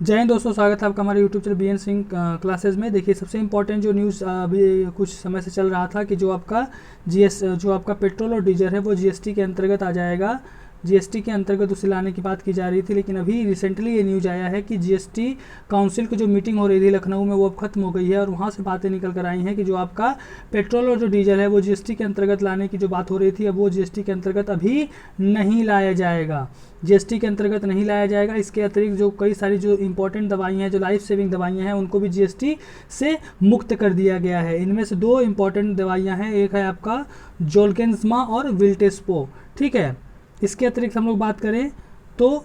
जय हिंद दोस्तों, स्वागत है आपका हमारे YouTube channel B N Singh classes में। देखिए, सबसे इंपॉर्टेंट जो न्यूज़ अभी कुछ समय से चल रहा था कि जो आपका पेट्रोल और डीजल है वो जीएसटी के अंतर्गत आ जाएगा। जीएसटी के अंतर्गत उसे लाने की बात की जा रही थी, लेकिन अभी रिसेंटली ये न्यूज़ आया है कि जीएसटी काउंसिल की जो मीटिंग हो रही थी लखनऊ में वो अब खत्म हो गई है और वहाँ से बातें निकल कर आई हैं कि जो आपका पेट्रोल और जो डीजल है वो जीएसटी के अंतर्गत लाने की जो बात हो रही थी, अब वो जीएसटी के अंतर्गत अभी नहीं लाया जाएगा। जीएसटी के अंतर्गत नहीं लाया जाएगा। इसके अतिरिक्त जो कई सारी जो इंपॉर्टेंट दवाइयाँ हैं, जो लाइफ सेविंग दवाइयाँ हैं, उनको भी जीएसटी से मुक्त कर दिया गया है। इनमें से दो इंपॉर्टेंट दवाइयाँ हैं, एक है आपका जोल्केन्समा और विल्टेस्पो। ठीक है। इसके अतिरिक्त हम लोग बात करें तो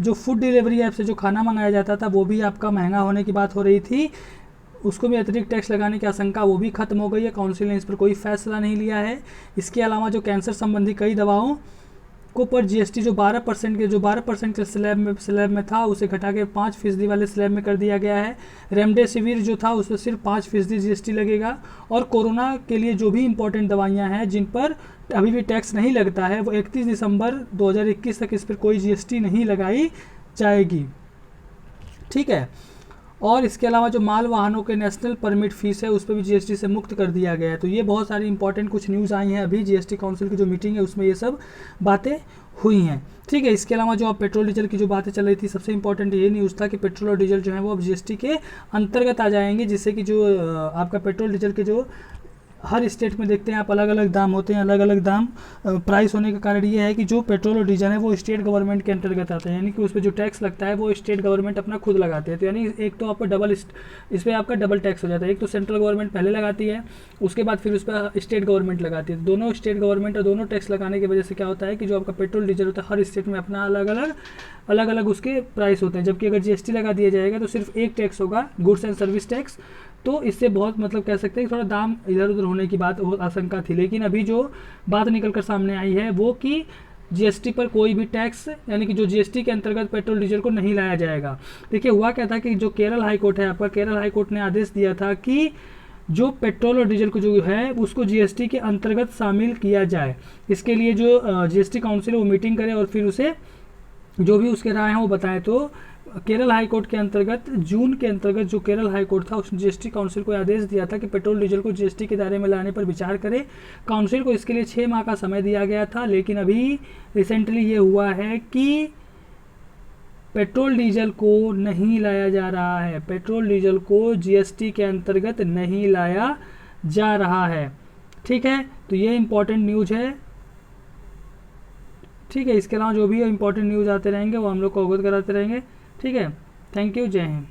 जो फूड डिलीवरी ऐप से जो खाना मंगाया जाता था वो भी आपका महंगा होने की बात हो रही थी, उसको भी अतिरिक्त टैक्स लगाने की आशंका वो भी खत्म हो गई है। काउंसिल ने इस पर कोई फैसला नहीं लिया है। इसके अलावा जो कैंसर संबंधी कई दवाओं को पर जीएसटी जो 12% के स्लैब में था उसे घटा के 5% वाले स्लैब में कर दिया गया है। रेमडेसिविर जो था उस पर सिर्फ 5% जीएसटी लगेगा। और कोरोना के लिए जो भी इंपॉर्टेंट दवाइयां हैं जिन पर अभी भी टैक्स नहीं लगता है, वो 31 दिसंबर 2021 तक इस पर कोई जीएसटी नहीं लगाई जाएगी। ठीक है। और इसके अलावा जो माल वाहनों के नेशनल परमिट फीस है उस पर भी जीएसटी से मुक्त कर दिया गया है। तो ये बहुत सारी इंपॉर्टेंट कुछ न्यूज़ आई हैं अभी। जीएसटी काउंसिल की जो मीटिंग है उसमें ये सब बातें हुई हैं। ठीक है। इसके अलावा जो आप पेट्रोल डीजल की जो बातें चल रही थी, सबसे इंपॉर्टेंट ये न्यूज़ था कि पेट्रोल और डीजल जो है वो अब जीएसटी के अंतर्गत आ जाएंगे, जिससे कि जो आपका पेट्रोल डीजल के जो हर स्टेट में देखते हैं आप अलग अलग दाम होते हैं, अलग अलग दाम प्राइस होने का कारण ये है कि जो पेट्रोल और डीजल है वो स्टेट गवर्नमेंट के अंतर्गत आते हैं, यानी कि उस पर जो टैक्स लगता है वो स्टेट गवर्नमेंट अपना खुद लगाते हैं। तो यानी एक तो आपका इस पर आपका डबल टैक्स हो जाता है। एक तो सेंट्रल गवर्नमेंट पहले लगाती है, उसके बाद फिर उस पर स्टेट गवर्नमेंट लगाती है। दोनों स्टेट गवर्नमेंट और दोनों टैक्स लगाने की वजह से क्या होता है कि जो आपका पेट्रोल डीजल होता है हर स्टेट में अपना अलग अलग उसके प्राइस होते हैं। जबकि अगर जीएसटी लगा दिया जाएगा तो सिर्फ एक टैक्स होगा, गुड्स एंड सर्विस टैक्स। तो इससे बहुत कह सकते हैं कि थोड़ा दाम इधर उधर होने की बात आशंका थी, लेकिन अभी जो बात निकल कर सामने आई है वो कि जीएसटी पर कोई भी टैक्स, यानी कि जो जीएसटी के अंतर्गत पेट्रोल डीजल को नहीं लाया जाएगा। देखिए, हुआ क्या था कि जो केरल हाईकोर्ट है आपका, केरल हाईकोर्ट ने आदेश दिया था कि जो पेट्रोल और डीजल को जो है उसको जीएसटी के अंतर्गत शामिल किया जाए। इसके लिए जो जीएसटी काउंसिल वो मीटिंग करे और फिर उसे जो भी उसके राय हैं वो बताएं। तो केरल हाई कोर्ट के अंतर्गत जून के अंतर्गत जो केरल हाई कोर्ट था उसने जीएसटी काउंसिल को आदेश दिया था कि पेट्रोल डीजल को जीएसटी के दायरे में लाने पर विचार करे। काउंसिल को इसके लिए 6 माह का समय दिया गया था, लेकिन अभी रिसेंटली ये हुआ है कि पेट्रोल डीजल को नहीं लाया जा रहा है। पेट्रोल डीजल को जीएसटी के अंतर्गत नहीं लाया जा रहा है। ठीक है। तो ये इंपॉर्टेंट न्यूज़ है। ठीक है। इसके अलावा जो भी इंपॉर्टेंट न्यूज़ आते रहेंगे वो हम लोग को अवगत कराते रहेंगे। ठीक है। Thank you. जय हिंद।